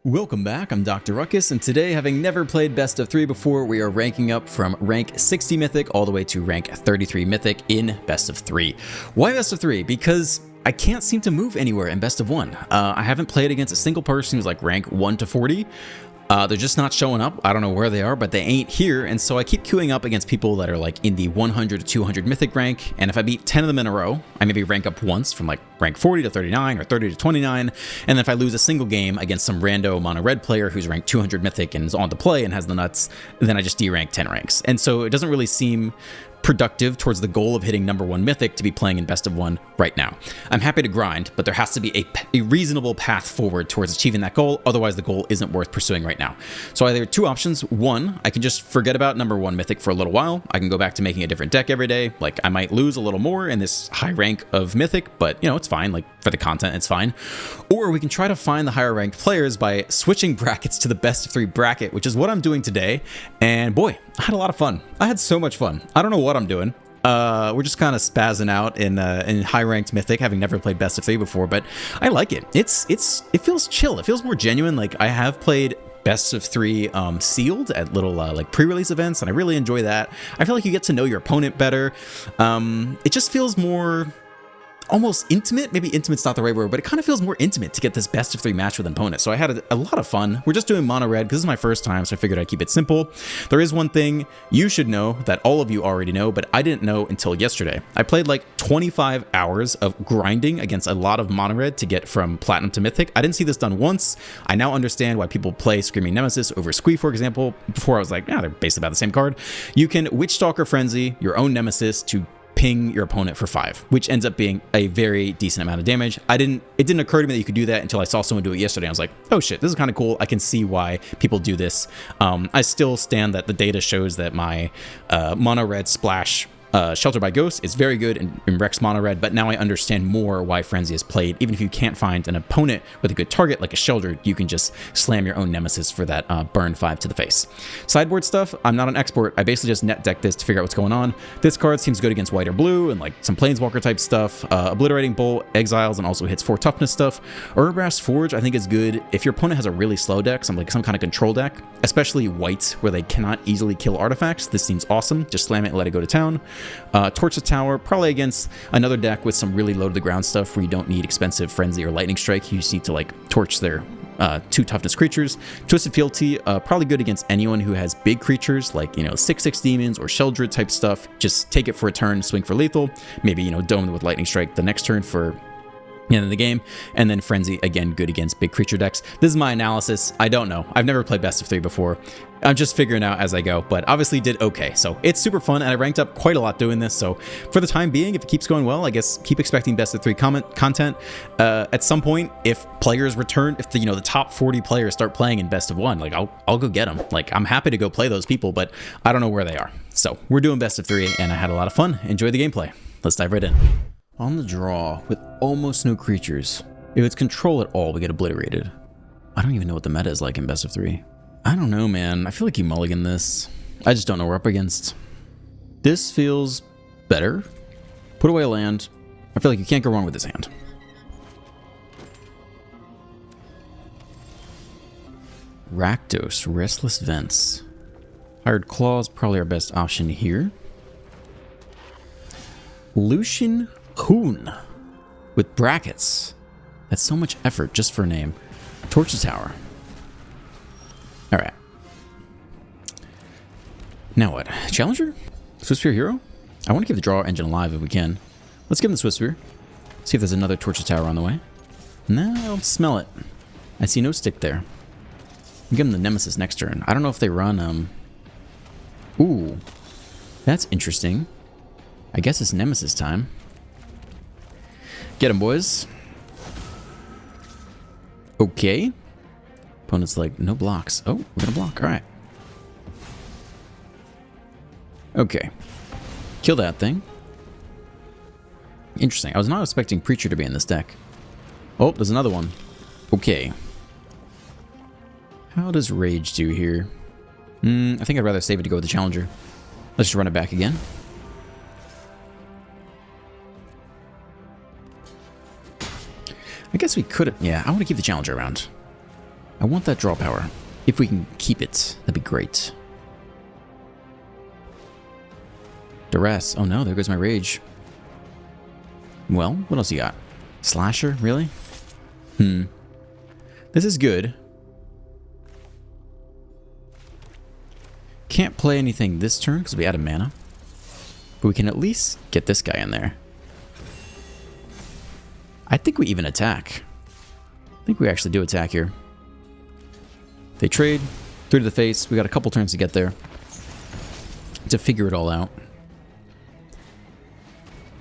Welcome back, I'm Dr. Ruckus, and today, having never played Best of 3 before, we are ranking up from rank 60 Mythic all the way to rank 33 Mythic in Best of 3. Why Best of 3? Because I can't seem to move anywhere in Best of 1. I haven't played against a single person who's like rank 1 to 40. They're just not showing up. I don't know where they are, but they ain't here, and so I keep queuing up against people that are like in the 100 to 200 Mythic rank, and if I beat 10 of them in a row, I maybe rank up once from like rank 40 to 39 or 30 to 29, and then if I lose a single game against some rando mono red player who's ranked 200 Mythic and is on to play and has the nuts, then I just derank 10 ranks. And so it doesn't really seem productive towards the goal of hitting number 1 Mythic to be playing in Best of 1 right now. I'm happy to grind, but there has to be a reasonable path forward towards achieving that goal, otherwise the goal isn't worth pursuing right now. So either two options. One, I can just forget about number 1 Mythic for a little while. I can go back to making a different deck every day. Like, I might lose a little more in this high rank of Mythic, but you know, it's fine. Like, for the content, it's fine. Or we can try to find the higher ranked players by switching brackets to the Best of 3 bracket, which is what I'm doing today. And boy, I had a lot of fun. I had so much fun. I don't know what I'm doing. We're just kind of spazzing out in high-ranked Mythic, having never played Best of 3 before, but I like it. It feels chill. It feels more genuine. Like, I have played Best of 3 sealed at little like pre-release events, and I really enjoy that. I feel like you get to know your opponent better. It just feels more almost intimate. Maybe intimate's not the right word, but it kind of feels more intimate to get this Best of 3 match with an opponent. So I had a lot of fun. We're just doing mono red because this is my first time, so I figured I'd keep it simple. There is one thing you should know that all of you already know, but I didn't know until yesterday. I played like 25 hours of grinding against a lot of mono red to get from Platinum to Mythic. I didn't see this done once. I now understand why people play Screaming Nemesis over Squee, for example. Before I was like, yeah, they're basically about the same card. You can Witchstalker Frenzy your own Nemesis to ping your opponent for 5, which ends up being a very decent amount of damage. It didn't occur to me that you could do that until I saw someone do it yesterday. I was like, oh shit, this is kind of cool. I can see why people do this. I still stand that the data shows that my mono red splash Shelter by Ghost is very good in Rex mono red, but now I understand more why Frenzy is played. Even if you can't find an opponent with a good target like a Shelter, you can just slam your own Nemesis for that burn 5 to the face. Sideboard stuff, I'm not an expert. I basically just net deck this to figure out what's going on. This card seems good against white or blue and like some Planeswalker type stuff. Obliterating Bolt exiles and also hits 4 toughness stuff. Urabrash Forge I think is good if your opponent has a really slow deck, some kind of control deck, especially white where they cannot easily kill artifacts. This seems awesome. Just slam it and let it go to town. Torch the Tower, probably against another deck with some really low to the ground stuff where you don't need expensive Frenzy or Lightning Strike. You just need to like torch their 2 toughness creatures. Twisted Fealty, probably good against anyone who has big creatures like, you know, 6/6 demons or Sheldred type stuff. Just take it for a turn, swing for lethal. Maybe, you know, dome with Lightning Strike the next turn for the end of the game. And then Frenzy, again, good against big creature decks. This is my analysis. I don't know. I've never played Best of 3 before. I'm just figuring out as I go, but obviously did okay. So it's super fun, and I ranked up quite a lot doing this. So for the time being, if it keeps going well, I guess keep expecting Best of 3 content. At some point, if players return, if the top 40 players start playing in Best of 1, like I'll go get them. Like, I'm happy to go play those people, but I don't know where they are. So we're doing Best of 3, and I had a lot of fun. Enjoy the gameplay. Let's dive right in. On the draw, with almost no creatures, if it's control at all, we get obliterated. I don't even know what the meta is like in Best of 3. I don't know, man. I feel like you mulligan this. I just don't know what we're up against. This feels better. Put away a land. I feel like you can't go wrong with this hand. Rakdos, Restless Vents. Hired Claws, probably our best option here. Lucian Hoon with brackets. That's so much effort just for a name. Torch the Tower. All right. Now what? Challenger? Swiftspear Hero? I want to keep the draw engine alive if we can. Let's give him the Swiftspear. See if there's another Torch the Tower on the way. No, I don't smell it. I see no stick there. I'll give him the Nemesis next turn. I don't know if they run, Ooh. That's interesting. I guess it's Nemesis time. Get him, boys. Okay. Opponent's like, no blocks. Oh, we're gonna block. All right. Okay. Kill that thing. Interesting. I was not expecting Preacher to be in this deck. Oh, there's another one. Okay. How does Rage do here? I think I'd rather save it to go with the Challenger. Let's just run it back again. I guess we could have... Yeah, I want to keep the Challenger around. I want that draw power. If we can keep it, that'd be great. Duress. Oh no, there goes my rage. Well, what else you got? Slasher, really? This is good. Can't play anything this turn because we out of mana. But we can at least get this guy in there. I think we even attack. I think we actually do attack here. They trade. 3 to the face. We got a couple turns to get there. To figure it all out.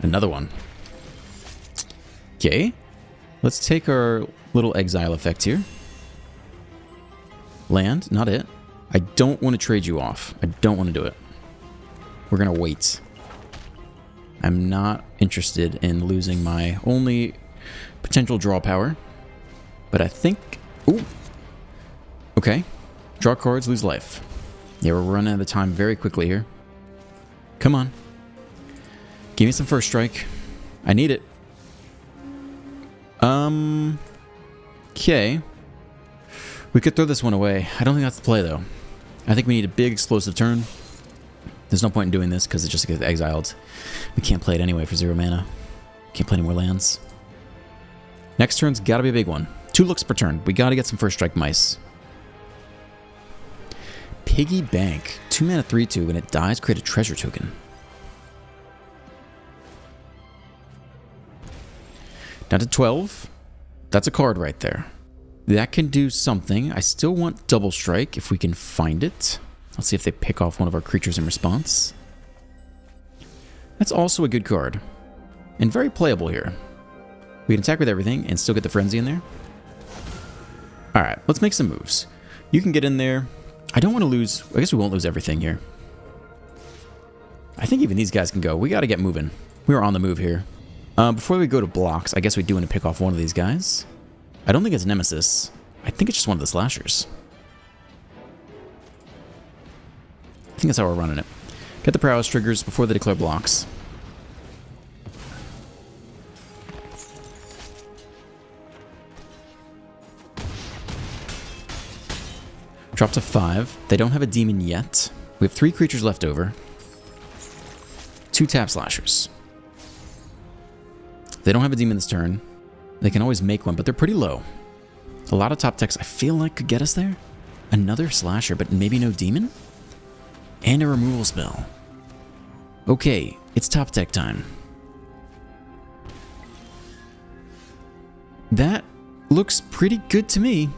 Another one. Okay. Let's take our little exile effect here. Land, not it. I don't want to trade you off. I don't want to do it. We're going to wait. I'm not interested in losing my only potential draw power. But I think... Ooh. Okay. Draw cards, lose life. Yeah, we're running out of time very quickly here. Come on. Give me some first strike. I need it. Okay. We could throw this one away. I don't think that's the play, though. I think we need a big explosive turn. There's no point in doing this because it just gets exiled. We can't play it anyway for 0 mana. Can't play any more lands. Next turn's got to be a big one. 2 looks per turn. We got to get some first strike mice. Piggy Bank. 2 mana 3/2. When it dies, create a treasure token. Down to 12. That's a card right there. That can do something. I still want double strike if we can find it. Let's see if they pick off one of our creatures in response. That's also a good card. And very playable here. We can attack with everything and still get the frenzy in there. Alright, let's make some moves. You can get in there. I don't want to lose... I guess we won't lose everything here. I think even these guys can go. We got to get moving. We're on the move here. Before we go to blocks, I guess we do want to pick off one of these guys. I don't think it's Nemesis. I think it's just one of the slashers. I think that's how we're running it. Get the prowess triggers before they declare blocks. Drop to 5. They don't have a demon yet. We have 3 creatures left over. 2 tap slashers. They don't have a demon this turn. They can always make one, but they're pretty low. A lot of top decks I feel like could get us there. Another slasher, but maybe no demon? And a removal spell. Okay, it's top deck time. That looks pretty good to me.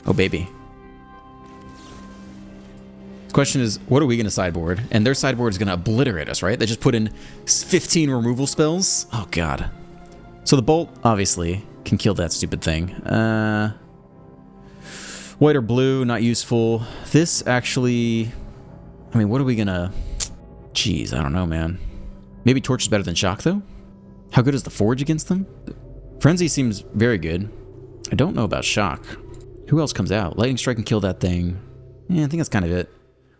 Oh, baby. The question is, what are we going to sideboard? And their sideboard is going to obliterate us, right? They just put in 15 removal spells? Oh, God. So the bolt, obviously, can kill that stupid thing. White or blue, not useful. This actually... I mean, what are we going to... Jeez, I don't know, man. Maybe Torch is better than Shock, though? How good is the Forge against them? Frenzy seems very good. I don't know about Shock. Who else comes out? Lightning Strike can kill that thing. Yeah, I think that's kind of it.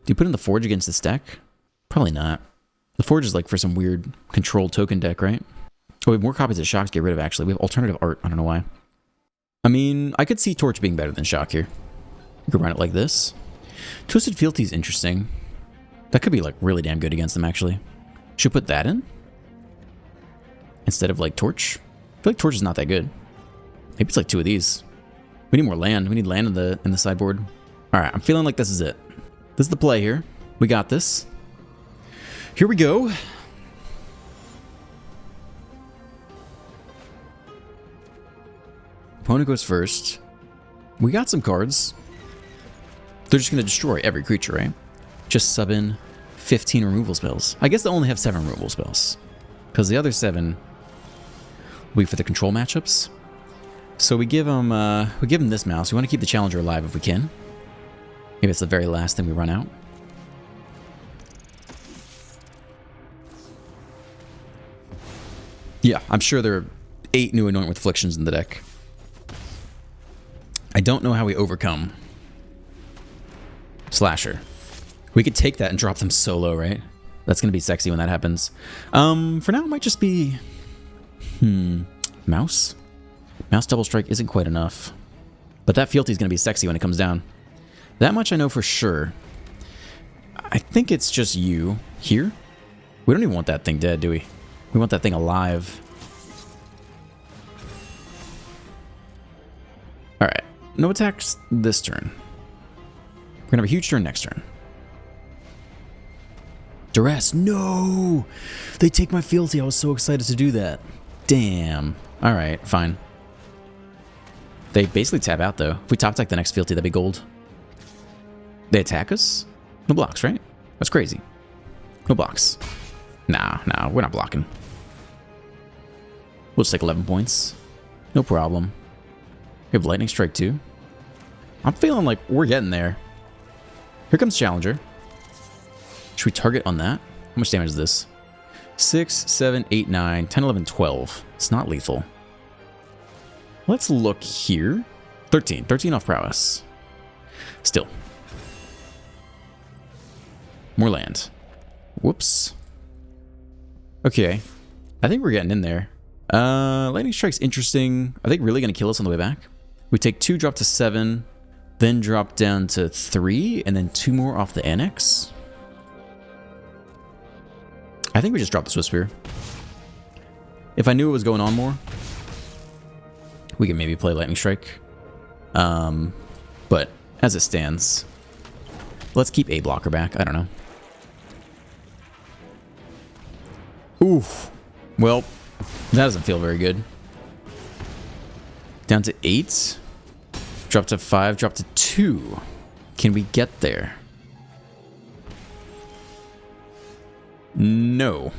Do you put in the Forge against this deck? Probably not. The Forge is like for some weird controlled token deck, right? Oh, we have more copies of Shock to get rid of, actually. We have alternative art. I don't know why. I mean, I could see Torch being better than Shock here. You could run it like this. Twisted Fealty is interesting. That could be like really damn good against them, actually. Should we put that in? Instead of like Torch? I feel like Torch is not that good. Maybe it's like 2 of these. We need more land. We need land in the sideboard. Alright, I'm feeling like this is it. This is the play here. We got this. Here we go. Opponent goes first. We got some cards. They're just going to destroy every creature, right? Just sub in 15 removal spells. I guess they only have 7 removal spells. Because the other 7 will be for the control matchups. So we give them this mouse. We want to keep the challenger alive if we can. Maybe it's the very last thing we run out. Yeah, I'm sure there are 8 new Anoint with Afflictions in the deck. I don't know how we overcome Slasher. We could take that and drop them so low, right? That's going to be sexy when that happens. For now, it might just be... Mouse? Mouse Double Strike isn't quite enough. But that fealty is going to be sexy when it comes down. That much I know for sure. I think it's just you here. We don't even want that thing dead, do we? We want that thing alive. Alright. No attacks this turn. We're going to have a huge turn next turn. Duress. No! They take my fealty. I was so excited to do that. Damn. Alright, fine. They basically tap out, though. If we top deck the next fealty, that'd be gold. They attack us? No blocks, right? That's crazy. No blocks. Nah, we're not blocking. We'll just take 11 points. No problem. We have Lightning Strike, too. I'm feeling like we're getting there. Here comes Challenger. Should we target on that? How much damage is this? 6, 7, 8, 9, 10, 11, 12. It's not lethal. Let's look here. 13. 13 off prowess. Still. More land. Whoops. Okay. I think we're getting in there. Lightning Strike's interesting. Are they really going to kill us on the way back? We take 2, drop to 7, then drop down to 3, and then 2 more off the annex. I think we just dropped the Swift Spear. If I knew what was going on more, we could maybe play Lightning Strike. But as it stands, let's keep a blocker back. I don't know. Oof. Well, that doesn't feel very good. Down to 8. Drop to 5. Drop to 2. Can we get there? No.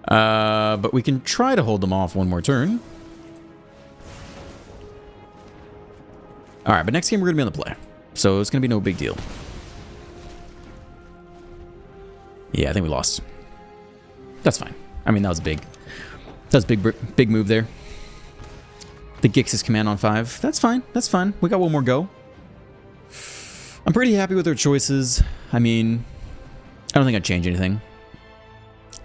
But we can try to hold them off one more turn. Alright, but next game we're going to be on the play. So it's going to be no big deal. Yeah, I think we lost. That's fine. I mean, that was big. That was big move there. The Gix's command on 5. That's fine. That's fine. We got one more go. I'm pretty happy with our choices. I mean, I don't think I'd change anything.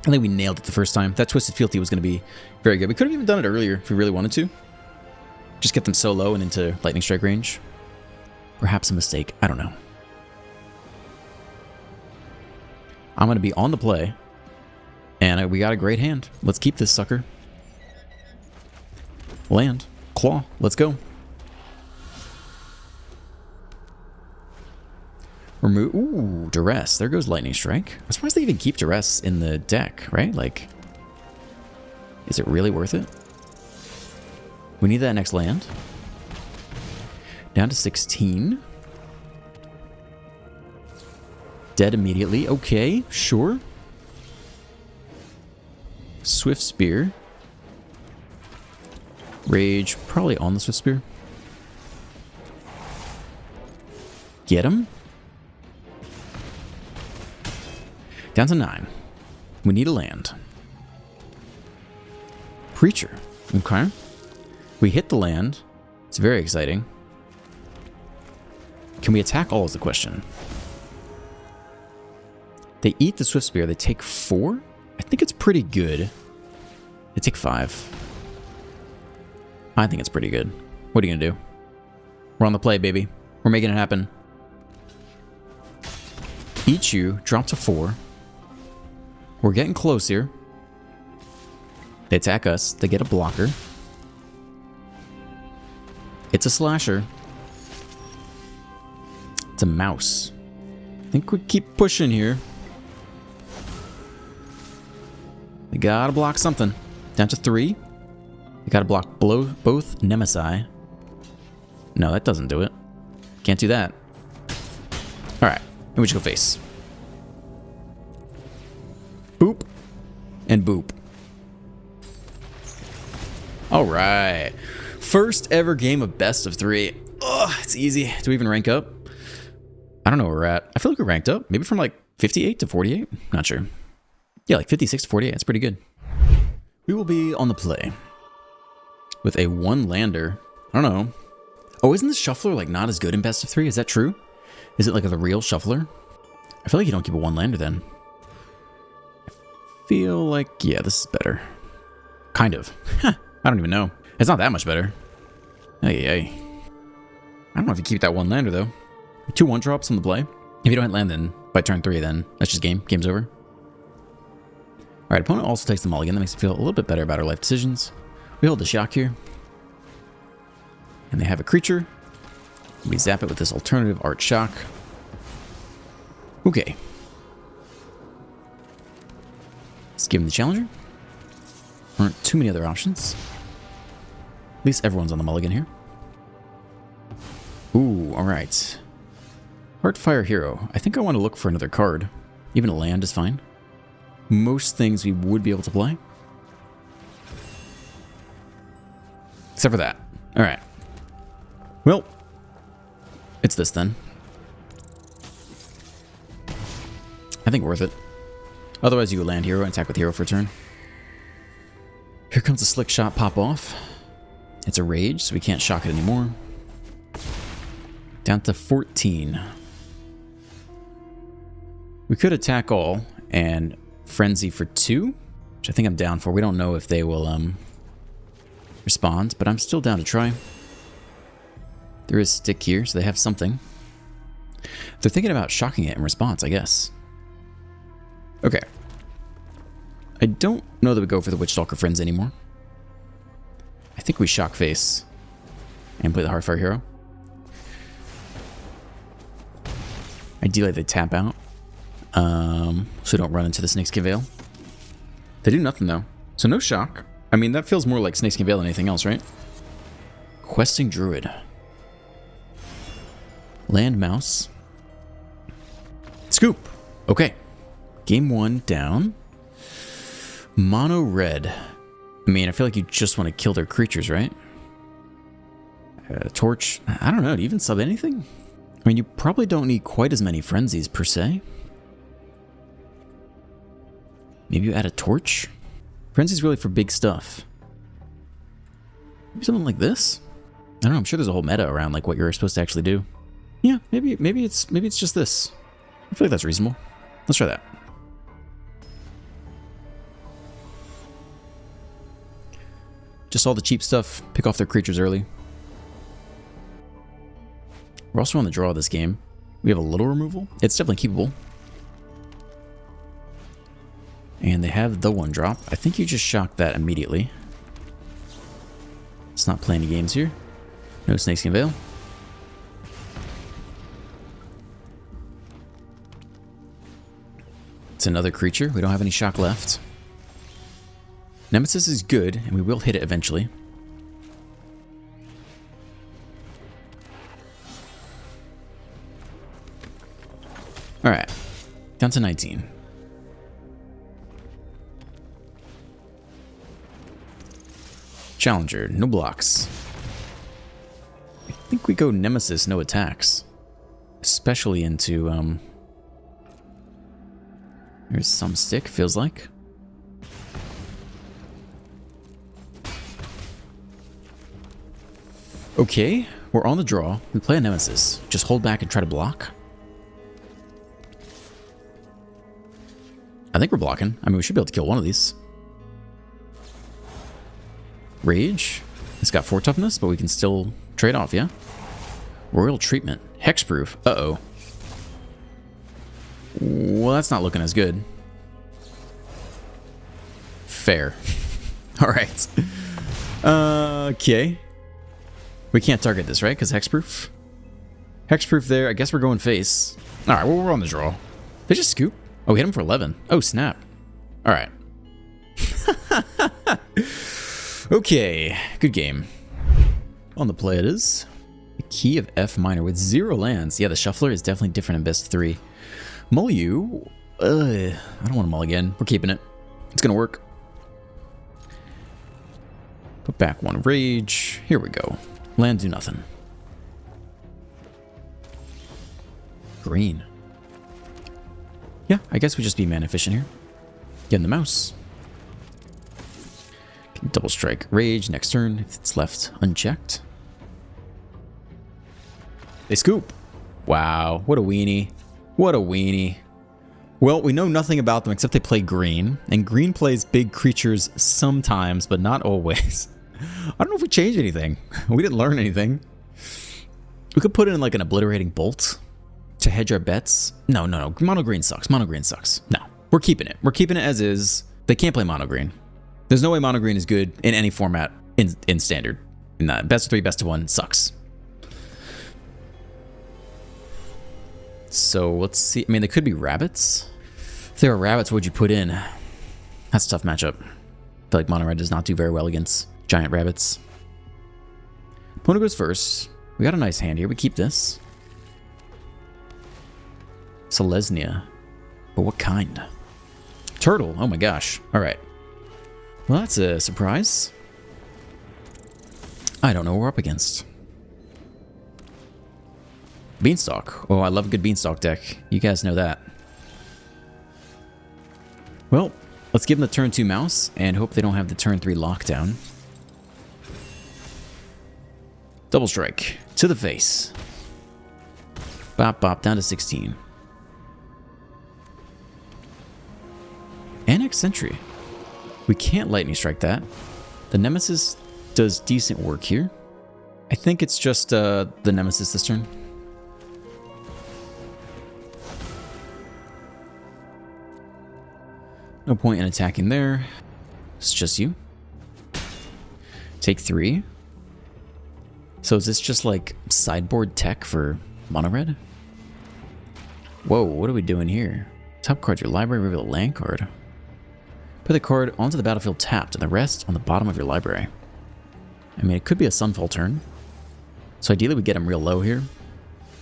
I think we nailed it the first time. That Twisted Fealty was going to be very good. We could have even done it earlier if we really wanted to. Just get them so low and into Lightning Strike range. Perhaps a mistake. I don't know. I'm going to be on the play. And we got a great hand. Let's keep this sucker. Land. Claw. Let's go. Remove. Ooh, Duress. There goes Lightning Strike. I'm surprised they even keep Duress in the deck, right? Like, is it really worth it? We need that next land. Down to 16. Dead immediately. Okay, sure. Swift Spear. Rage, probably on the Swift Spear. Get him. Down to 9. We need a land. Preacher. Okay. We hit the land. It's very exciting. Can we attack all is the question. They eat the Swift Spear. They take 4. I think it's pretty good. They take 5. I think it's pretty good. What are you going to do? We're on the play, baby. We're making it happen. Eat you. Drop to 4. We're getting close here. They attack us. They get a blocker. It's a slasher. It's a mouse. I think we keep pushing here. We gotta block something. Down to 3. We gotta block both Nemesi. No, that doesn't do it. Can't do that. Alright, and we just go face. Boop. And boop. Alright. First ever game of best of 3. Ugh, it's easy. Do we even rank up? I don't know where we're at. I feel like we're ranked up. Maybe from like 58 to 48? Not sure. Yeah, like 56 to 48. That's pretty good. We will be on the play with a 1-lander. I don't know. Oh, isn't the shuffler like not as good in best of 3? Is that true? Is it like the real shuffler? I feel like you don't keep a 1-lander then. I feel like, yeah, this is better. Kind of. I don't even know. It's not that much better. Hey. don't know if you keep that one lander, though. 2 1-drops on the play. If you don't hit land, then by turn 3, then that's just game. Game's over. Alright, opponent also takes the mulligan. That makes it feel a little bit better about our life decisions. We hold the shock here. And they have a creature. We zap it with this alternative art shock. Okay. Let's give him the challenger. There aren't too many other options. At least everyone's on the mulligan here. Ooh, alright. Heartfire Hero. I think I want to look for another card. Even a land is fine. Most things we would be able to play. Except for that. Alright. Well, it's this then. I think worth it. Otherwise, you go land hero and attack with hero for a turn. Here comes a slick shot pop off. It's a rage, so we can't shock it anymore. Down to 14. We could attack all and frenzy for 2, which I think I'm down for. We don't know if they will respond, but I'm still down to try. There is stick here, so they have something. They're thinking about shocking it in response, I guess. Okay. I don't know that we go for the Witchstalker Friends anymore. I think we shock face and play the Heartfire Hero. Ideally, they tap out. So don't run into the Snakeskin Veil. They do nothing, though. So no shock. I mean, that feels more like Snakeskin Veil than anything else, right? Questing Druid. Land Mouse. Scoop. Okay. Game 1 down. Mono red. I mean, I feel like you just want to kill their creatures, right? Torch. I don't know. Do you even sub anything? I mean, you probably don't need quite as many frenzies per se. Maybe you add a torch? Frenzy's really for big stuff. Maybe something like this? I don't know. I'm sure there's a whole meta around like what you're supposed to actually do. Yeah, maybe it's just this. I feel like that's reasonable. Let's try that. Just all the cheap stuff. Pick off their creatures early. We're also on the draw this game. We have a little removal. It's definitely keepable. And they have the 1-drop. I think you just shock that immediately. Let's not play any games here. No Snakeskin Veil. It's another creature. We don't have any shock left. Nemesis is good, and we will hit it eventually. Alright. Down to 19. Challenger, no blocks. I think we go Nemesis, no attacks. Especially into, there's some stick, feels like. Okay, we're on the draw. We play a Nemesis. Just hold back and try to block. I think we're blocking. I mean, we should be able to kill one of these. Rage. It's got 4 toughness, but we can still trade off, yeah? Royal Treatment. Hexproof. Uh-oh. Well, that's not looking as good. Fair. Alright. Okay. We can't target this, right? Because Hexproof? Hexproof there. I guess we're going face. Alright, well, we're on the draw. They just scoop. Oh, we hit him for 11. Oh, snap. Alright. Okay. Good game. On the play it is. The Key of F minor with 0 lands. Yeah, the Shuffler is definitely different in best 3. Mulligan. I don't want to mull again. We're keeping it. It's going to work. Put back 1 Rage. Here we go. Land do nothing. Green. Yeah, I guess we just be mana efficient here. Getting the mouse. Can double strike Rage next turn if it's left unchecked. They scoop. Wow, what a weenie. What a weenie. Well, we know nothing about them except they play green. And green plays big creatures sometimes, but not always. I don't know if we changed anything. We didn't learn anything. We could put in like an obliterating bolt to hedge our bets. No. Mono green sucks. Mono green sucks. No. We're keeping it. We're keeping it as is. They can't play mono green. There's no way mono green is good in any format in standard. In best of 3, best of 1 sucks. So let's see. I mean, they could be rabbits. If they were rabbits, what would you put in? That's a tough matchup. I feel like mono red does not do very well against giant rabbits. Opponent goes first. We got a nice hand here. We keep this. Selesnya. But what kind? Turtle. Oh my gosh. All right. Well, that's a surprise. I don't know what we're up against. Beanstalk. Oh, I love a good Beanstalk deck. You guys know that. Well, let's give them the turn 2 mouse and hope they don't have the turn 3 lockdown. Double strike to the face. Bop, bop, down to 16. Annex Sentry. We can't lightning strike that. The Nemesis does decent work here. I think it's just the Nemesis this turn. No point in attacking there. It's just you. Take 3. So is this just like sideboard tech for mono red? Whoa, what are we doing here? Top card your library, reveal a land card. Put the card onto the battlefield tapped and the rest on the bottom of your library. I mean, it could be a Sunfall turn. So ideally we get them real low here.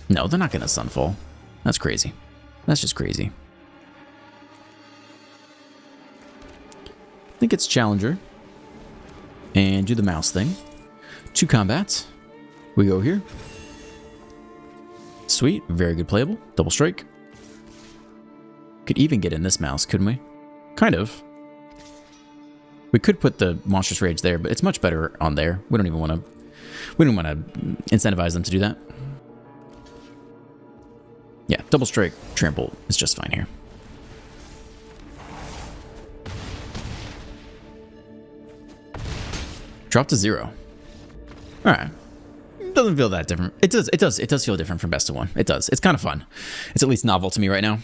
No, they're not going to Sunfall. That's crazy. That's just crazy. I think it's Challenger. And do the mouse thing. 2 combats. We go here. Sweet. Very good playable. Double strike. Could even get in this mouse, couldn't we? Kind of. We could put the Monstrous Rage there, but it's much better on there. We don't even want to... We don't want to incentivize them to do that. Yeah, double strike, trample is just fine here. Drop to 0. All right. Doesn't feel that different. It does feel different from best of 1. It does. It's kind of fun. It's at least novel to me right now.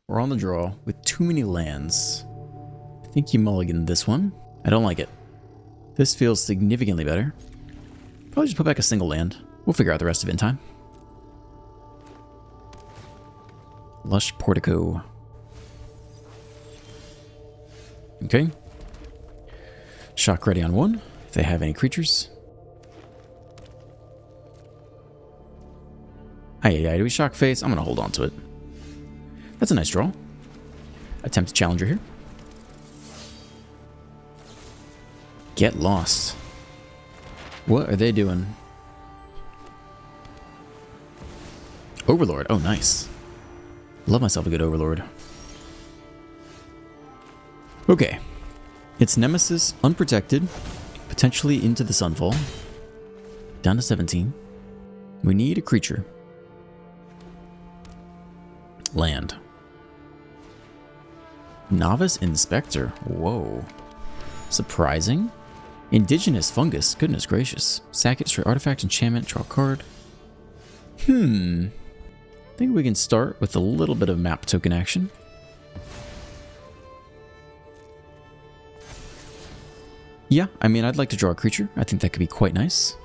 We're on the draw with too many lands. I think you mulligan this one. I don't like it. This feels significantly better. Probably just put back a single land. We'll figure out the rest of it in time. Lush Portico. Okay. Shock ready on 1, if they have any creatures. Aye, do we shock face? I'm going to hold on to it. That's a nice draw. Attempt to Challenger here. Get lost. What are they doing? Overlord. Oh, nice. Love myself a good Overlord. Okay. It's Nemesis, unprotected, potentially into the Sunfall. Down to 17. We need a creature. Land. Novice Inspector. Whoa. Surprising. Indigenous Fungus. Goodness gracious. Sack it, straight artifact, enchantment, draw a card. I think we can start with a little bit of map token action. Yeah, I mean, I'd like to draw a creature. I think that could be quite nice.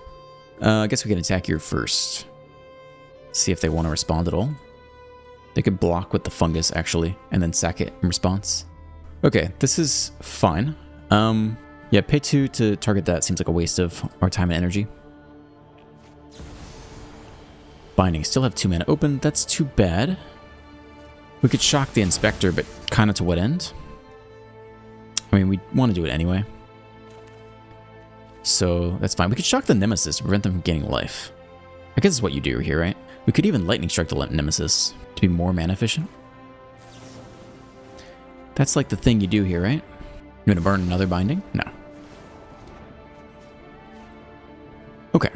I guess we can attack here first. See if they want to respond at all. They could block with the fungus, actually, and then sack it in response. Okay, this is fine. Yeah, pay 2 to target that seems like a waste of our time and energy. Binding, still have 2 mana open. That's too bad. We could shock the Inspector, but kind of to what end? I mean, we want to do it anyway. So that's fine. We could shock the Nemesis to prevent them from gaining life. I guess that's what you do here, right? We could even Lightning Strike the Nemesis to be more mana efficient. That's like the thing you do here, right? You want to burn another Binding? No. Okay.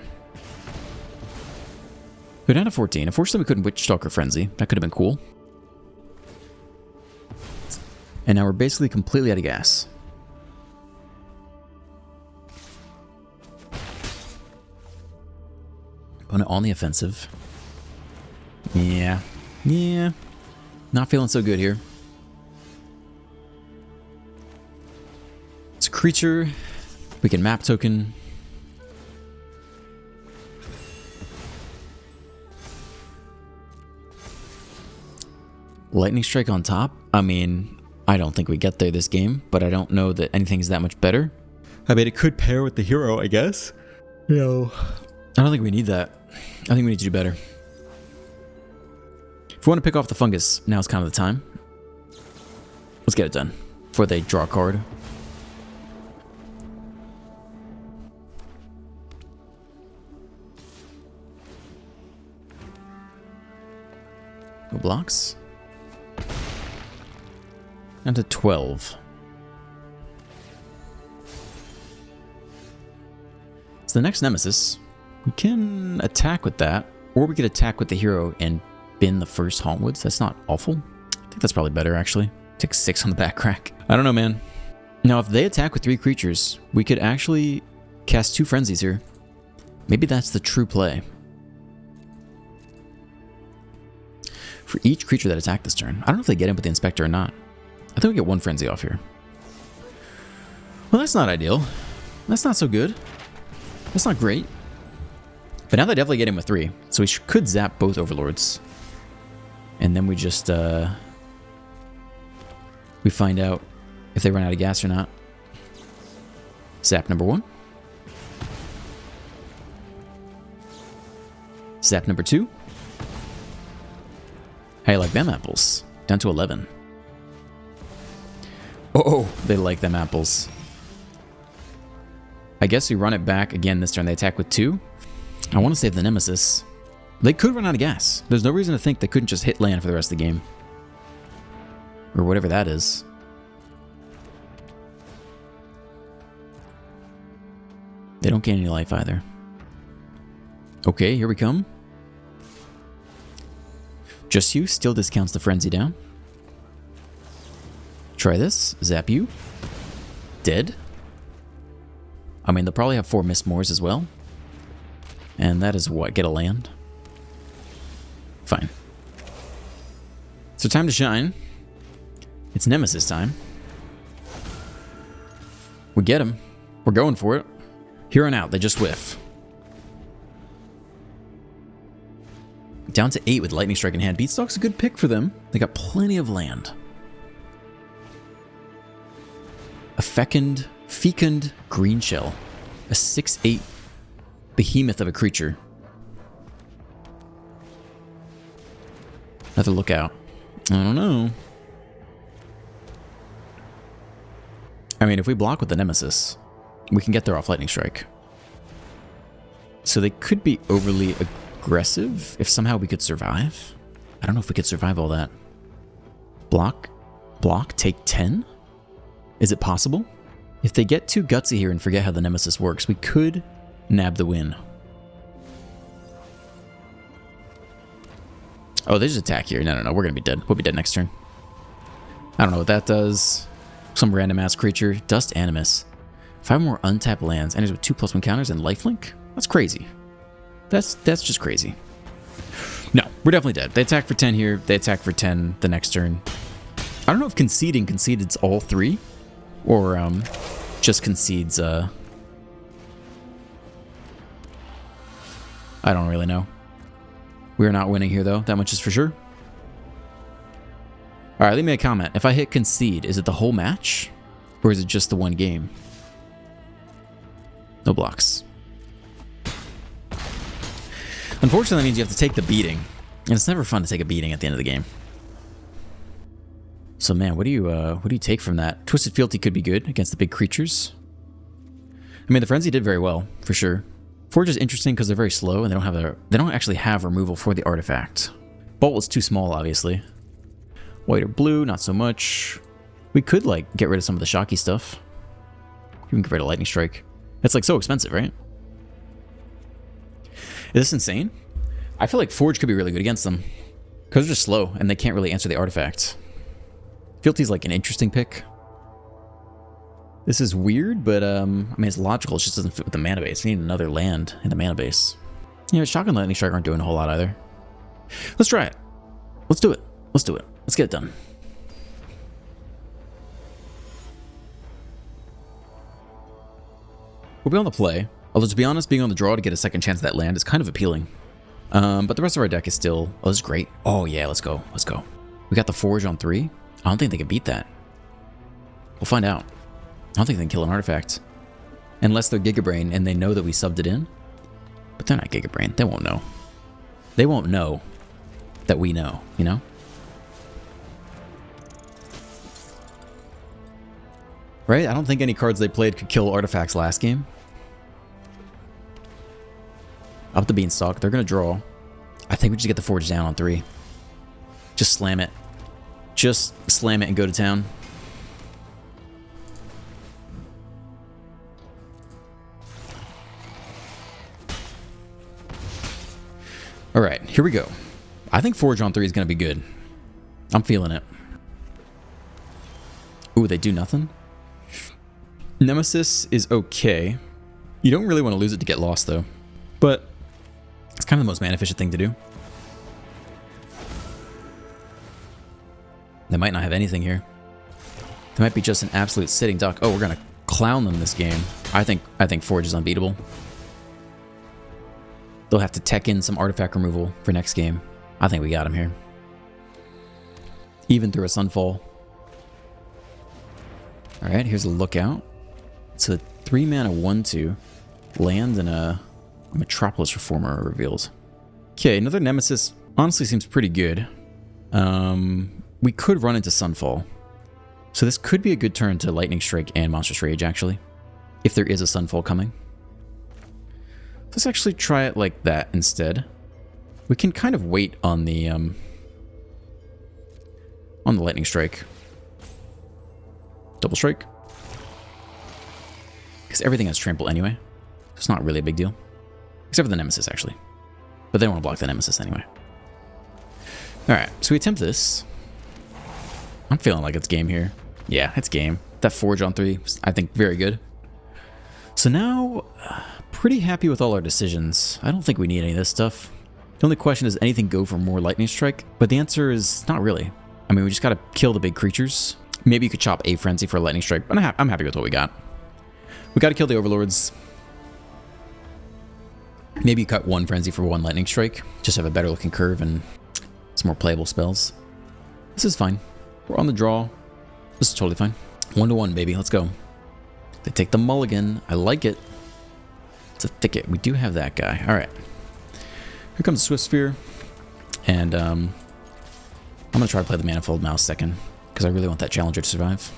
Go down to 14. Unfortunately, we couldn't Witch Stalker Frenzy. That could have been cool. And now we're basically completely out of gas. Opponent on the offensive. Yeah. Not feeling so good here. It's a creature. We can map token. Lightning Strike on top? I mean, I don't think we get there this game, but I don't know that anything's that much better. I mean, it could pair with the hero, I guess. No. I don't think we need that. I think we need to do better. If we want to pick off the fungus, now's kind of the time. Let's get it done before they draw a card. No blocks. Down to 12. So the next Nemesis, we can attack with that, or we could attack with the hero and bin the first Hauntwoods. That's not awful. I think that's probably better, actually. Take 6 on the back crack. I don't know, man. Now, if they attack with 3 creatures, we could actually cast 2 Frenzies here. Maybe that's the true play. For each creature that attacked this turn. I don't know if they get in with the Inspector or not. I think we get 1 Frenzy off here. Well, that's not ideal. That's not so good. That's not great. But now they definitely get in with 3. So we could zap both Overlords. And then we just, we find out if they run out of gas or not. Zap number 1. Zap number 2. How you like them apples? Down to 11. Oh, they like them apples. I guess we run it back again this turn. They attack with 2. I want to save the Nemesis. They could run out of gas. There's no reason to think they couldn't just hit land for the rest of the game. Or whatever that is. They don't gain any life either. Okay, here we come. Just you still discounts the frenzy down. Try this. Zap you. Dead. I mean, they'll probably have 4 Mistmoors as well. And that is what? Get a land? Fine. So time to shine. It's Nemesis time. We get him. We're going for it. Here on out, they just whiff. Down to 8 with Lightning Strike in hand. Beatstalk's a good pick for them. They got plenty of land. A fecund green shell. A 6/8 behemoth of a creature. Another lookout. I don't know. I mean, if we block with the Nemesis, we can get there off Lightning Strike. So they could be overly aggressive if somehow we could survive. I don't know if we could survive all that. Block, take 10? Is it possible? If they get too gutsy here and forget how the Nemesis works, we could nab the win. Oh, they just attack here. No, we're going to be dead. We'll be dead next turn. I don't know what that does. Some random ass creature. Dust Animus. 5 more untapped lands. Enters with 2+1 counters and lifelink? That's crazy. That's just crazy. No, we're definitely dead. They attack for 10 here. They attack for 10 the next turn. I don't know if concedes all 3. Or just concedes I don't really know. We're not winning here though, that much is for sure. Alright, leave me a comment. If I hit concede, is it the whole match? Or is it just the one game? No blocks. Unfortunately, that means you have to take the beating. And it's never fun to take a beating at the end of the game. So man, what do you take from that? Twisted Fealty could be good against the big creatures. I mean, the Frenzy did very well, for sure. Forge is interesting because they're very slow and they don't actually have removal for the artifact. Bolt was too small, obviously. White or blue, not so much. We could like get rid of some of the shocky stuff. We can get rid of Lightning Strike. It's like so expensive, right? Is this insane? I feel like Forge could be really good against them. Because they're just slow and they can't really answer the artifact. Fealty's like an interesting pick. This is weird, but I mean it's logical. It just doesn't fit with the mana base. We need another land in the mana base. Yeah, Shotgun and Lightning Strike aren't doing a whole lot either. Let's try it. Let's do it. Let's do it. Let's get it done. We'll be on the play. Although, to be honest, being on the draw to get a second chance at that land is kind of appealing. But the rest of our deck is still... Oh, this is great. Oh, yeah, let's go. Let's go. We got the Forge on 3. I don't think they can beat that. We'll find out. I don't think they can kill an artifact. Unless they're Giga Brain and they know that we subbed it in. But they're not Giga Brain. They won't know. They won't know that we know, you know? Right? I don't think any cards they played could kill artifacts last game. Up the Beanstalk. They're going to draw. I think we just get the Forge down on 3. Just slam it. Just slam it and go to town. Alright, here we go. I think Forge on 3 is going to be good. I'm feeling it. Ooh, they do nothing? Nemesis is okay. You don't really want to lose it to get lost, though. But it's kind of the most mana-efficient thing to do. They might not have anything here. They might be just an absolute sitting duck. Oh, we're going to clown them this game. I think Forge is unbeatable. They'll have to tech in some artifact removal for next game. I think we got him here. Even through a Sunfall. Alright, here's a Lookout. It's a 3-mana 1/2. Land and a Metropolis Reformer are revealed. Okay, another Nemesis honestly seems pretty good. We could run into Sunfall. So this could be a good turn to Lightning Strike and Monstrous Rage, actually. If there is a Sunfall coming. Let's actually try it like that instead. We can kind of wait on the Lightning Strike. Double Strike. Because everything has trample anyway. It's not really a big deal. Except for the Nemesis, actually. But they don't want to block the Nemesis anyway. Alright, so we attempt this. I'm feeling like it's game here. Yeah, it's game. That Forge on 3, I think, very good. So now, pretty happy with all our decisions. I don't think we need any of this stuff. The only question is, anything go for more Lightning Strike? But the answer is not really. I mean, we just gotta kill the big creatures. Maybe you could chop a Frenzy for a Lightning Strike, but I'm happy with what we got. We gotta kill the Overlords. Maybe you cut 1 Frenzy for 1 Lightning Strike. Just have a better looking curve and some more playable spells. This is fine. We're on the draw. This is totally fine. 1-1, baby. Let's go. They take the mulligan. I like it. It's a thicket. We do have that guy. All right. Here comes the Swift Sphere. And I'm going to try to play the Manifold Mouse second, because I really want that Challenger to survive.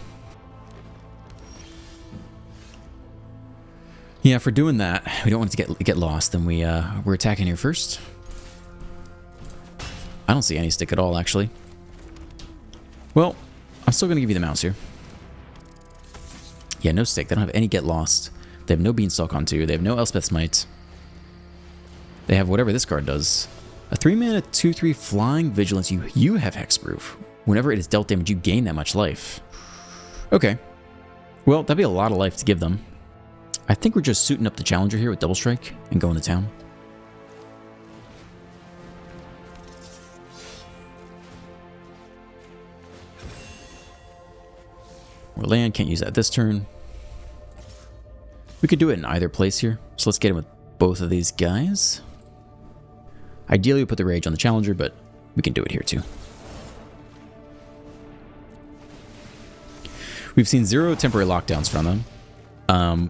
Yeah, if we're doing that, we don't want it to get lost, then we're attacking here first. I don't see any stick at all, actually. Well, I'm still going to give you the mouse here. Yeah, no stick. They don't have any get lost. They have no Beanstalk on 2. They have no Elspeth's Might. They have whatever this card does. A 3-mana 2/3 Flying Vigilance. You have Hexproof. Whenever it is dealt damage, you gain that much life. Okay. Well, that'd be a lot of life to give them. I think we're just suiting up the Challenger here with Double Strike and going to town. We're land, can't use that this turn. We could do it in either place here, so let's get in with both of these guys. Ideally, we put the Rage on the Challenger, but we can do it here too. We've seen 0 temporary lockdowns from them,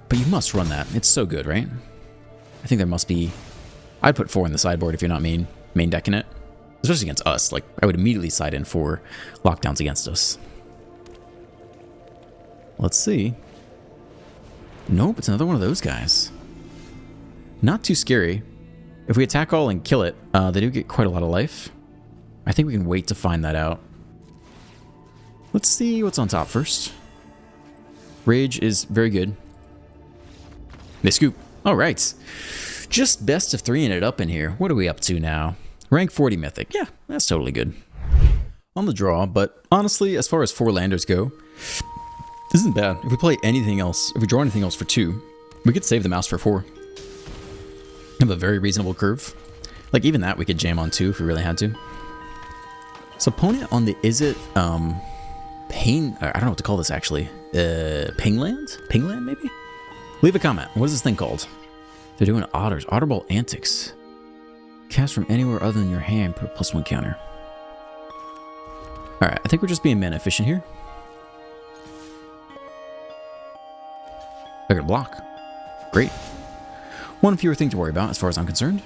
but you must run that. It's so good, right? I think there must be... I'd put 4 in the sideboard if you're not main decking it. Especially against us. Like, I would immediately side in 4 lockdowns against us. Let's see. Nope, it's another one of those guys. Not too scary. If we attack all and kill it, they do get quite a lot of life. I think we can wait to find that out. Let's see what's on top first. Rage is very good. They scoop. All right. Just best of 3 and it up in here. What are we up to now? Rank 40 Mythic. Yeah, that's totally good. On the draw, but honestly, as far as 4 landers go, this isn't bad. If we play anything else, if we draw anything else for 2, we could save the mouse for 4. have a very reasonable curve. Like, even that we could jam on too if we really had to. So opponent on the, is it, Pain, I don't know what to call this actually. Pingland? Pingland maybe? Leave a comment. What is this thing called? They're doing otters. Otterball antics. Cast from anywhere other than your hand, put a +1 counter. Alright, I think we're just being mana efficient here. I got a block. Great. One fewer thing to worry about as far as I'm concerned.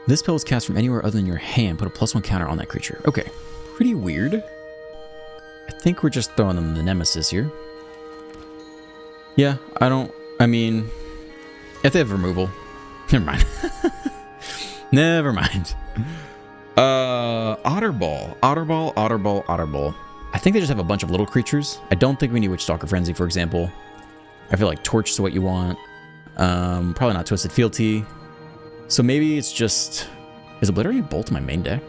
This spell is cast from anywhere other than your hand. Put a +1 counter on that creature. Okay. Pretty weird. I think we're just throwing them the Nemesis here. Yeah, I mean, if they have removal. Never mind. Never mind. Otterball. I think they just have a bunch of little creatures. I don't think we need Witchstalker Frenzy, for example. I feel like Torch is what you want. Probably not Twisted Fealty. So maybe it's just... Is Obliterating Bolt in my main deck?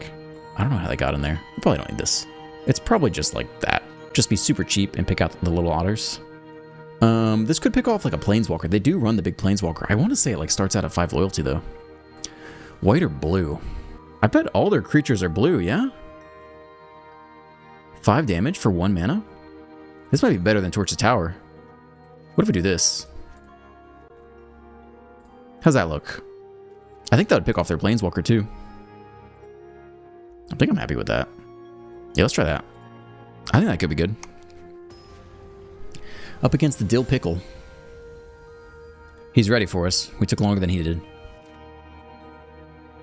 I don't know how they got in there. I probably don't need this. It's probably just like that. Just be super cheap and pick out the little otters. This could pick off like a Planeswalker. They do run the big Planeswalker. I want to say it like starts out at 5 loyalty though. White or blue? I bet all their creatures are blue, yeah? 5 damage for 1 mana? This might be better than Torch the Tower. What if we do this? How's that look? I think that would pick off their Planeswalker too. I think I'm happy with that. Yeah, let's try that. I think that could be good. Up against the Dill Pickle. He's ready for us. We took longer than he did.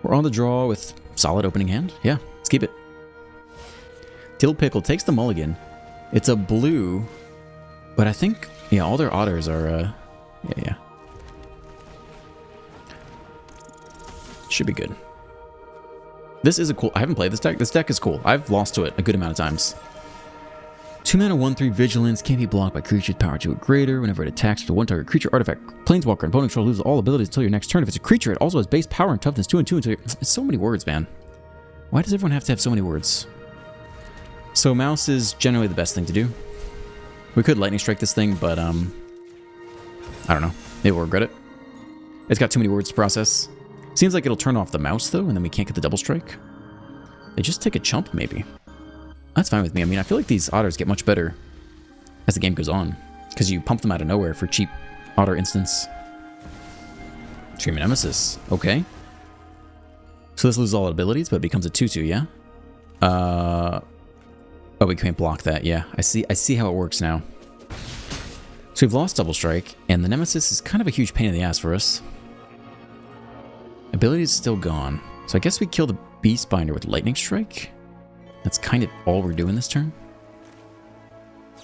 We're on the draw with solid opening hand. Yeah, let's keep it. Dill Pickle takes the mulligan. It's a blue, but I think, yeah, all their otters are, yeah. Should be good. This is a cool... I haven't played this deck. This deck is cool. I've lost to it a good amount of times. 2 mana, 1/3 Vigilance. Can't be blocked by creatures power 2 or greater. Whenever it attacks with a 1-target creature, artifact, Planeswalker, and opponent control loses all abilities until your next turn. If it's a creature, it also has base power and toughness 2 and 2 until it's so many words, man. Why does everyone have to have so many words? So mouse is generally the best thing to do. We could lightning strike this thing, but I don't know. Maybe we'll regret it. It's got too many words to process. Seems like it'll turn off the mouse, though, and then we can't get the double strike. They just take a chump, maybe. That's fine with me. I mean, I feel like these otters get much better as the game goes on, because you pump them out of nowhere for cheap otter instants. Screaming Nemesis. Okay. So this loses all abilities, but it becomes a 2/2, yeah? Oh, we can't block that. Yeah, I see how it works now. So we've lost double strike, and the Nemesis is kind of a huge pain in the ass for us. Ability is still gone. So I guess we kill the Beastbinder with Lightning Strike. That's kind of all we're doing this turn.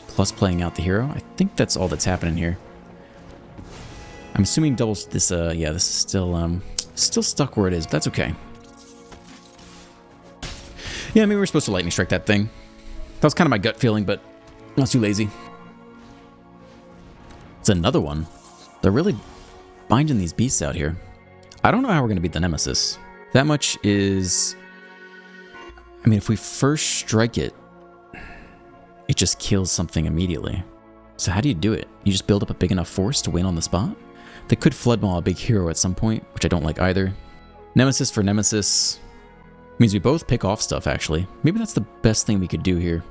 Plus playing out the hero. I think that's all that's happening here. I'm assuming doubles this, yeah, this is still stuck where it is, but that's okay. Yeah, maybe we're supposed to Lightning Strike that thing. That was kind of my gut feeling, but I was too lazy. It's another one. They're really binding these beasts out here. I don't know how we're going to beat the Nemesis. That much is... I mean, if we first strike it, it just kills something immediately. So how do you do it? You just build up a big enough force to win on the spot? They could Flood Maul a big hero at some point, which I don't like either. Nemesis for Nemesis means we both pick off stuff, actually. Maybe that's the best thing we could do here.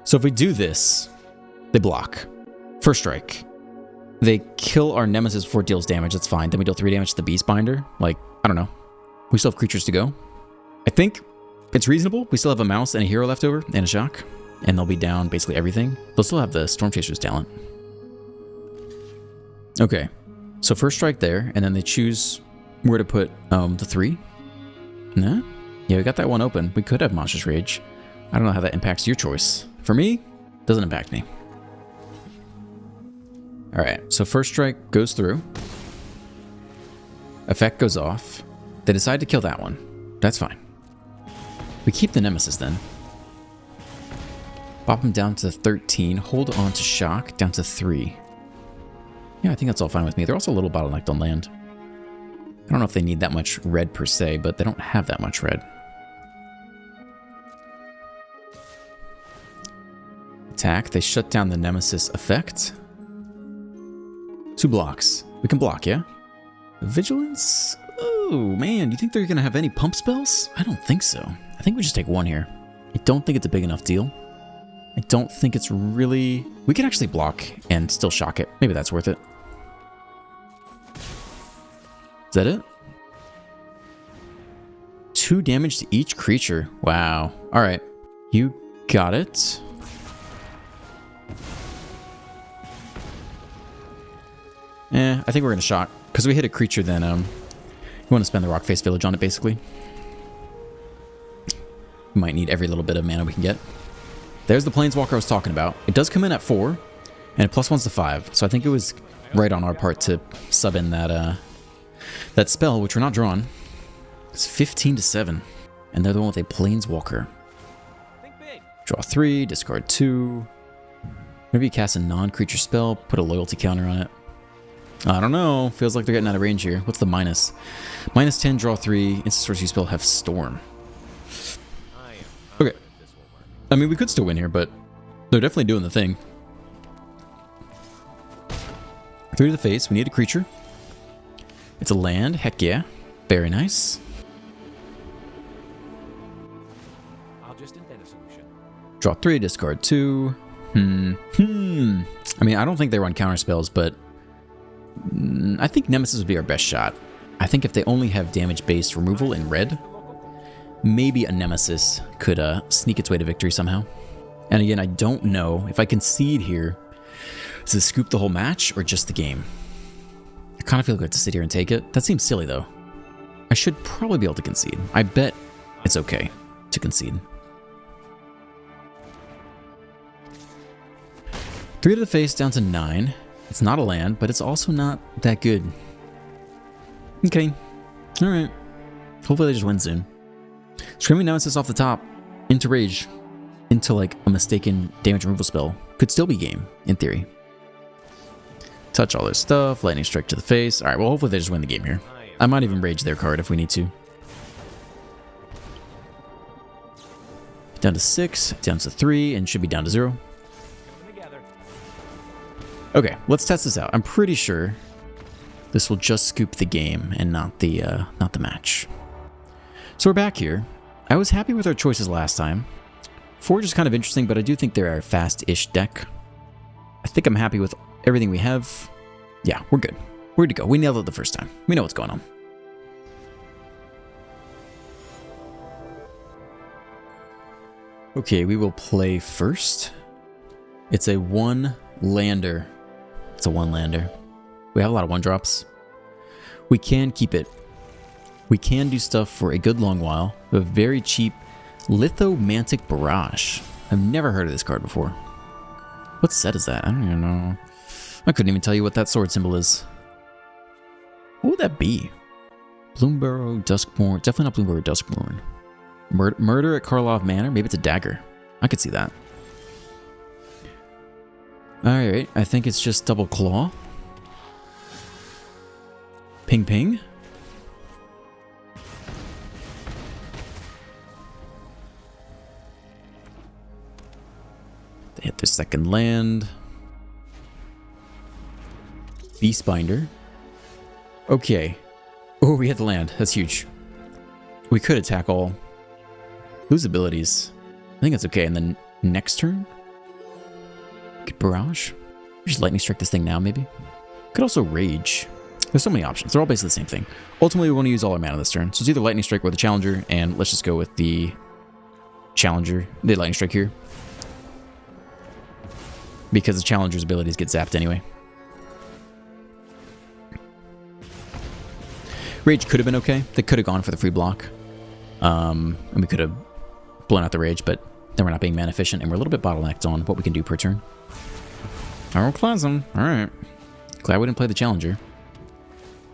So if we do this, they block. First strike. They kill our Nemesis before it deals damage, that's fine. Then we deal 3 damage to the Beastbinder. Like, I don't know. We still have creatures to go. I think it's reasonable. We still have a mouse and a hero left over, and a shock. And they'll be down basically everything. They'll still have the Storm Chaser's talent. Okay. So first strike there, and then they choose where to put the 3. Nah? Yeah, we got that one open. We could have Monstrous Rage. I don't know how that impacts your choice. For me, doesn't impact me. Alright, so first strike goes through. Effect goes off. They decide to kill that one. That's fine. We keep the Nemesis then. Pop him down to 13. Hold on to shock down to 3. Yeah, I think that's all fine with me. They're also a little bottlenecked on land. don't know if they need that much red per se, but they don't have that much red. Attack. They shut down the Nemesis effect. 2 blocks. We can block, yeah? Vigilance? Oh, man. Do you think they're going to have any pump spells? I don't think so. I think we just take 1 here. I don't think it's a big enough deal. I don't think it's really... We can actually block and still shock it. Maybe that's worth it. Is that it? 2 damage to each creature. Wow. All right. You got it. I think we're going to shock. Because we hit a creature, then you want to spend the Rock Face Village on it, basically. We might need every little bit of mana we can get. There's the Planeswalker I was talking about. It does come in at 4, and it +1's to 5. So I think it was right on our part to sub in that that spell, which we're not drawing. It's 15 to 7, and they're the one with a Planeswalker. Draw 3, discard 2. Whenever you cast a non-creature spell, put a loyalty counter on it. I don't know. Feels like they're getting out of range here. What's the minus? -10, draw 3. Instant sorcery spell have Storm. Okay. I mean, we could still win here, but they're definitely doing the thing. 3 to the face. We need a creature. It's a land. Heck yeah. Very nice. I'll just invent a solution. Draw 3, discard 2. I mean, I don't think they run counter spells, but I think Nemesis would be our best shot. I think if they only have damage-based removal in red, maybe a Nemesis could sneak its way to victory somehow. And again, I don't know if I concede here, does it scoop the whole match or just the game? I kind of feel good to sit here and take it. That seems silly, though. I should probably be able to concede. I bet it's okay to concede. 3 to the face, down to 9. It's not a land, but it's also not that good. Okay. Alright. Hopefully they just win soon. Screaming Nemesis off the top. Into Rage. Into like a mistaken damage removal spell. Could still be game, in theory. Touch all their stuff. Lightning Strike to the face. Alright, well hopefully they just win the game here. I might even Rage their card if we need to. Down to 6. Down to 3. And should be down to 0. Okay, let's test this out. I'm pretty sure this will just scoop the game and not the match. So we're back here. I was happy with our choices last time. Forge is kind of interesting, but I do think they're a fast-ish deck. I think I'm happy with everything we have. Yeah, we're good. We're good to go. We nailed it the first time. We know what's going on. Okay, we will play first. It's a 1-lander. It's a 1-lander. We have a lot of 1-drops. We can keep it. We can do stuff for a good long while. We have a very cheap Lithomantic Barrage. I've never heard of this card before. What set is that? I don't even know. I couldn't even tell you what that sword symbol is. What would that be? Bloomburrow, Duskborn. Definitely not Bloomburrow, Duskborn. Murder at Karlov Manor? Maybe it's a dagger. I could see that. Alright, I think it's just double claw. Ping ping. They hit their second land. Beastbinder. Okay. Oh, we hit the land. That's huge. We could attack all. Lose abilities. I think that's okay. And then next turn? Get Barrage. Just Lightning Strike this thing now, maybe. Could also Rage. There's so many options. They're all basically the same thing. Ultimately, we want to use all our mana this turn. So it's either Lightning Strike or the Challenger, and let's just go with the Challenger, the Lightning Strike here. Because the Challenger's abilities get zapped anyway. Rage could have been okay. They could have gone for the free block. And we could have blown out the Rage, but then we're not being mana efficient, and we're a little bit bottlenecked on what we can do per turn. Pyroclasm. Alright. Glad we didn't play the Challenger.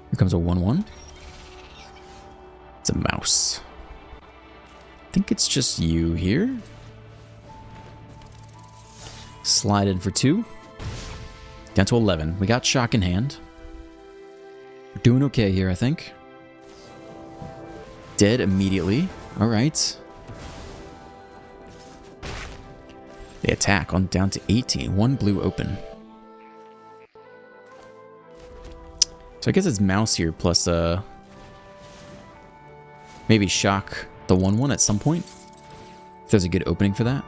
Here comes a 1-1. It's a mouse. I think it's just you here. Slide in for 2. Down to 11. We got Shock in hand. We're doing okay here, I think. Dead immediately. All right. They attack on down to 18. One blue open. So I guess it's mouse here plus maybe shock the 1/1 at some point. If there's a good opening for that.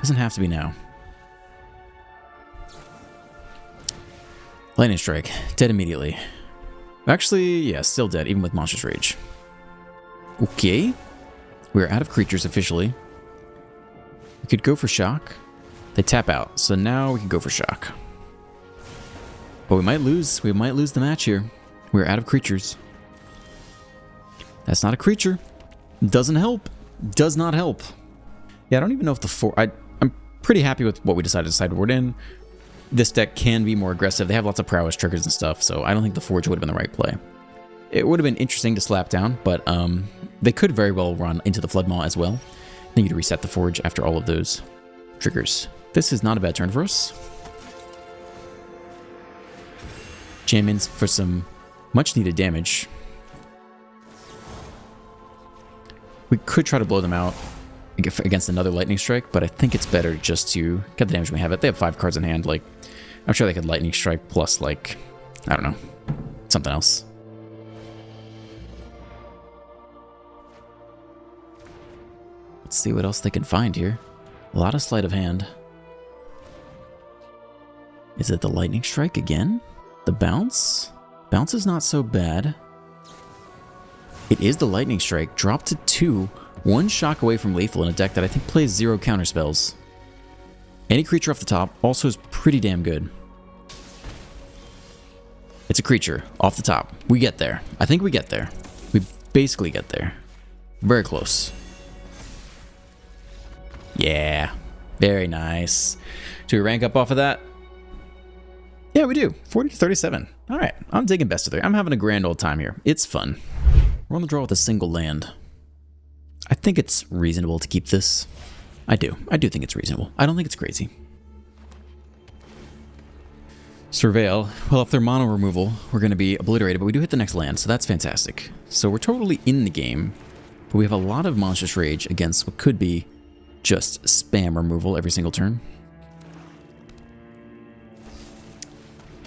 Doesn't have to be now. Lightning Strike. Dead immediately. Actually, yeah, still dead, even with Monstrous Rage. Okay. We're out of creatures officially. We could go for shock. They tap out, so now we can go for shock. But we might lose. We might lose the match here. We're out of creatures. That's not a creature. Doesn't help. Does not help. Yeah, I don't even know if the four... I'm pretty happy with what we decided to sideboard in. This deck can be more aggressive. They have lots of prowess triggers and stuff, so I don't think the Forge would have been the right play. It would have been interesting to slap down, but they could very well run into the Flood Maw as well. Then you'd reset the Forge after all of those triggers. This is not a bad turn for us. Jam in for some much needed damage. We could try to blow them out against another Lightning Strike, but I think it's better just to get the damage when we have it. They have 5 cards in hand. Like, I'm sure they could Lightning Strike plus, like, I don't know, something else. Let's see what else they can find here. A lot of sleight of hand. Is it the Lightning Strike again? The bounce? Bounce is not so bad. It is the Lightning Strike. Drop to 2. 1 shock away from lethal in a deck that I think plays 0 counterspells. Any creature off the top also is pretty damn good. It's a creature off the top. We get there. I think we get there. We basically get there. Very close. Yeah. Very nice. Do we rank up off of that? Yeah, we do. 40 to 37. All right. I'm digging best of 3. I'm having a grand old time here. It's fun. We're on the draw with a single land. I think it's reasonable to keep this. I do. I do think it's reasonable. I don't think it's crazy. Surveil. Well, if they're mono removal, we're going to be obliterated, but we do hit the next land, so that's fantastic. So we're totally in the game, but we have a lot of Monstrous Rage against what could be just spam removal every single turn.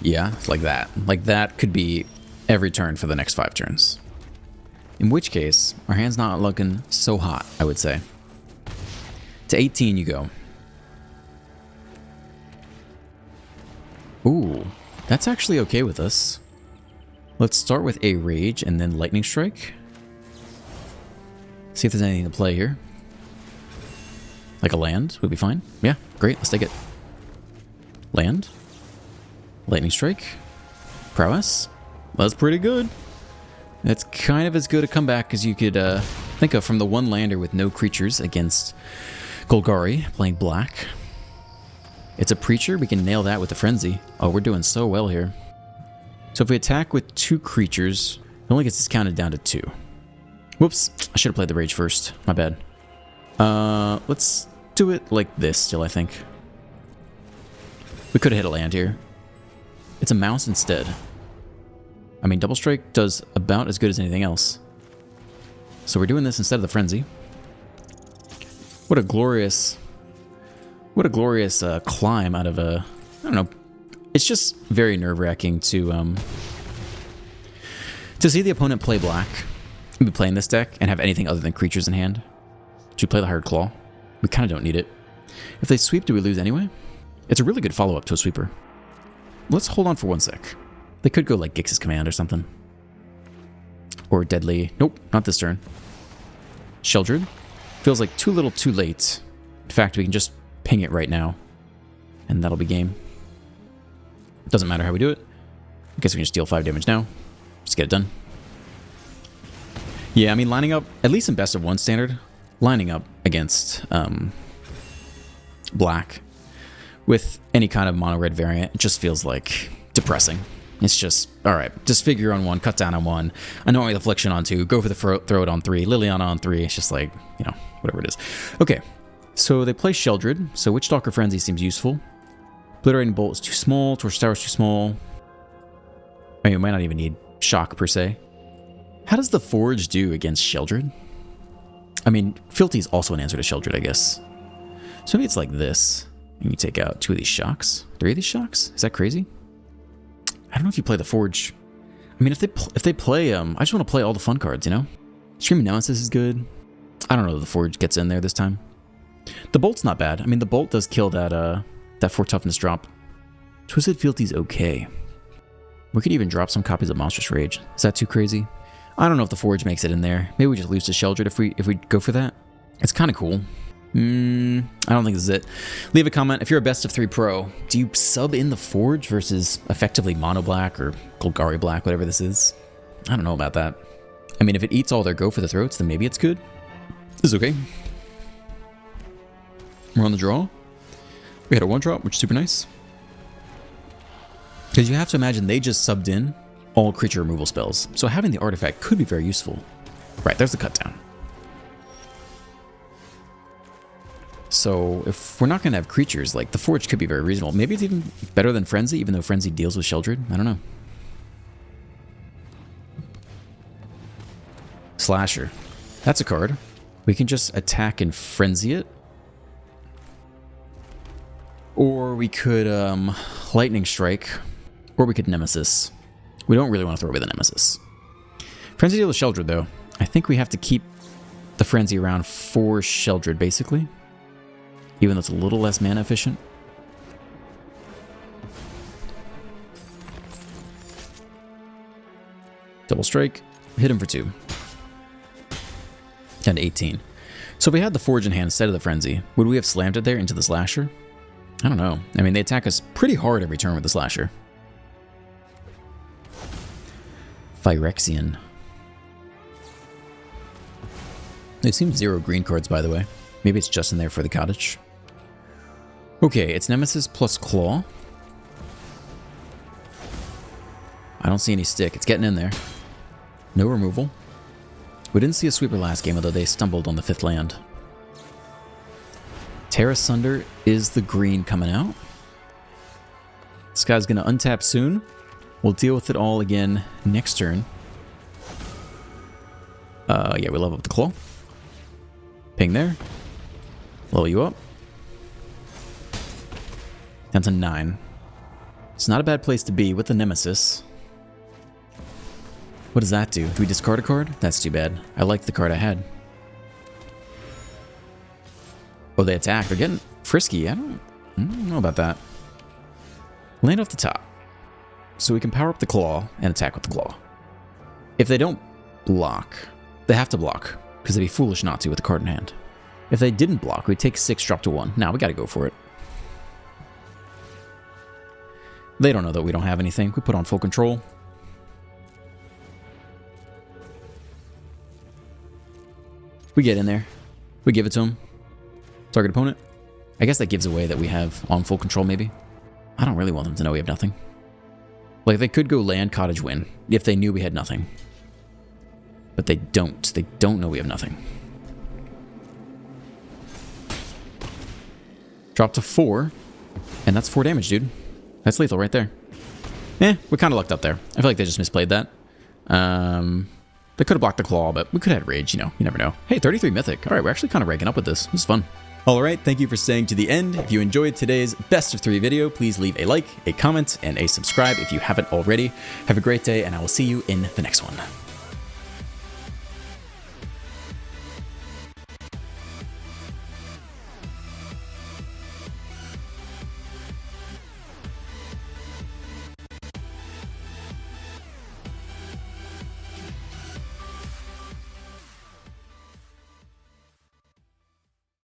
Yeah, like that. Like that could be every turn for the next 5 turns. In which case, our hand's not looking so hot, I would say. To 18 you go. Ooh, that's actually okay with us. Let's start with a Rage and then Lightning Strike. See if there's anything to play here. Like a land would be fine. Yeah, great, let's take it. Land. Lightning Strike. Prowess. That's pretty good. That's kind of as good a comeback as you could think of from the 1 lander with no creatures against Golgari playing black. It's a Preacher. We can nail that with the Frenzy. Oh, we're doing so well here. So if we attack with 2 creatures, it only gets discounted down to 2. Whoops. I should have played the Rage first. My bad. Let's do it like this still, I think. We could have hit a land here. It's a mouse instead. I mean, Double Strike does about as good as anything else. So we're doing this instead of the Frenzy. What a glorious climb out of a... I don't know. It's just very nerve-wracking to see the opponent play black and be playing this deck and have anything other than creatures in hand. Should we play the Hard Claw? We kind of don't need it. If they sweep, do we lose anyway? It's a really good follow-up to a sweeper. Let's hold on for 1 sec. They could go like Gix's Command or something. Or Deadly. Nope, not this turn. Sheldred. Feels like too little too late. In fact, we can just ping it right now. And that'll be game. Doesn't matter how we do it. I guess we can just deal 5 damage now. Just get it done. Yeah, I mean, lining up, at least in best of 1 standard, lining up against black with any kind of mono-red variant, it just feels like depressing. It's just, alright, disfigure on 1, cut down on 1, Annoying Affliction on 2, go for the throw it on 3, Liliana on 3, it's just like, you know, whatever it is. Okay, so they play Sheldred, so Witchstalker Frenzy seems useful. Obliterating Bolt is too small, Torch Tower is too small. I mean, we might not even need Shock per se. How does the Forge do against Sheldred? I mean, Filthy is also an answer to Sheldred, I guess. So maybe it's like this. And you take out 2 of these shocks. 3 of these shocks? Is that crazy? I don't know if you play the Forge. I mean, if they play, I just want to play all the fun cards, you know? Screaming Nemesis is good. I don't know if the Forge gets in there this time. The Bolt's not bad. I mean, the Bolt does kill that 4 toughness drop. Twisted Fealty's okay. We could even drop some copies of Monstrous Rage. Is that too crazy? I don't know if the Forge makes it in there. Maybe we just lose to Sheldred if we go for that. It's kind of cool. I don't think this is it. Leave a comment. If you're a best of 3 pro, do you sub in the Forge versus effectively Mono Black or Golgari Black, whatever this is? I don't know about that. I mean, if it eats all their Go for the Throats, then maybe it's good. This is okay. We're on the draw. We had a 1-drop, which is super nice. Because you have to imagine they just subbed in all creature removal spells. So having the artifact could be very useful. Right, there's the cut down. So if we're not going to have creatures, like the Forge could be very reasonable. Maybe it's even better than Frenzy, even though Frenzy deals with Sheldred. I don't know. Slasher. That's a card. We can just attack and Frenzy it. Or we could Lightning Strike. Or we could Nemesis. We don't really want to throw away the Nemesis. Frenzy deals with Sheldred, though. I think we have to keep the Frenzy around for Sheldred, basically. Even though it's a little less mana efficient. Double strike. Hit him for 2. And 18. So if we had the Forge in hand instead of the Frenzy, would we have slammed it there into the Slasher? I don't know. I mean, they attack us pretty hard every turn with the Slasher. Phyrexian. They've seen 0 green cards, by the way. Maybe it's just in there for the cottage. Okay, it's Nemesis plus Claw. I don't see any stick. It's getting in there. No removal. We didn't see a sweeper last game, although they stumbled on the 5th land. Terra Sunder is the green coming out. This guy's going to untap soon. We'll deal with it all again next turn. Yeah, we level up the Claw. Ping there. Level you up. Down to 9. It's not a bad place to be with the Nemesis. What does that do? Do we discard a card? That's too bad. I liked the card I had. Oh, they attack. They're getting frisky. I don't know about that. Land off the top. So we can power up the Claw and attack with the Claw. If they don't block, they have to block, because they'd be foolish not to with the card in hand. If they didn't block, we'd take 6, drop to 1. Now we gotta go for it. They don't know that we don't have anything. We put on full control. We get in there. We give it to them. Target opponent. I guess that gives away that we have on full control, maybe. I don't really want them to know we have nothing. Like, they could go land, cottage, win, if they knew we had nothing. But they don't. They don't know we have nothing. Drop to 4. And that's 4 damage, dude. That's lethal right there. We kind of lucked up there. I feel like they just misplayed that. They could have blocked the Claw, but we could have had Rage, you know. You never know. Hey, 33 Mythic. All right, we're actually kind of ranking up with this. This is fun. All right, thank you for staying to the end. If you enjoyed today's Best of 3 video, please leave a like, a comment, and a subscribe if you haven't already. Have a great day, and I will see you in the next one.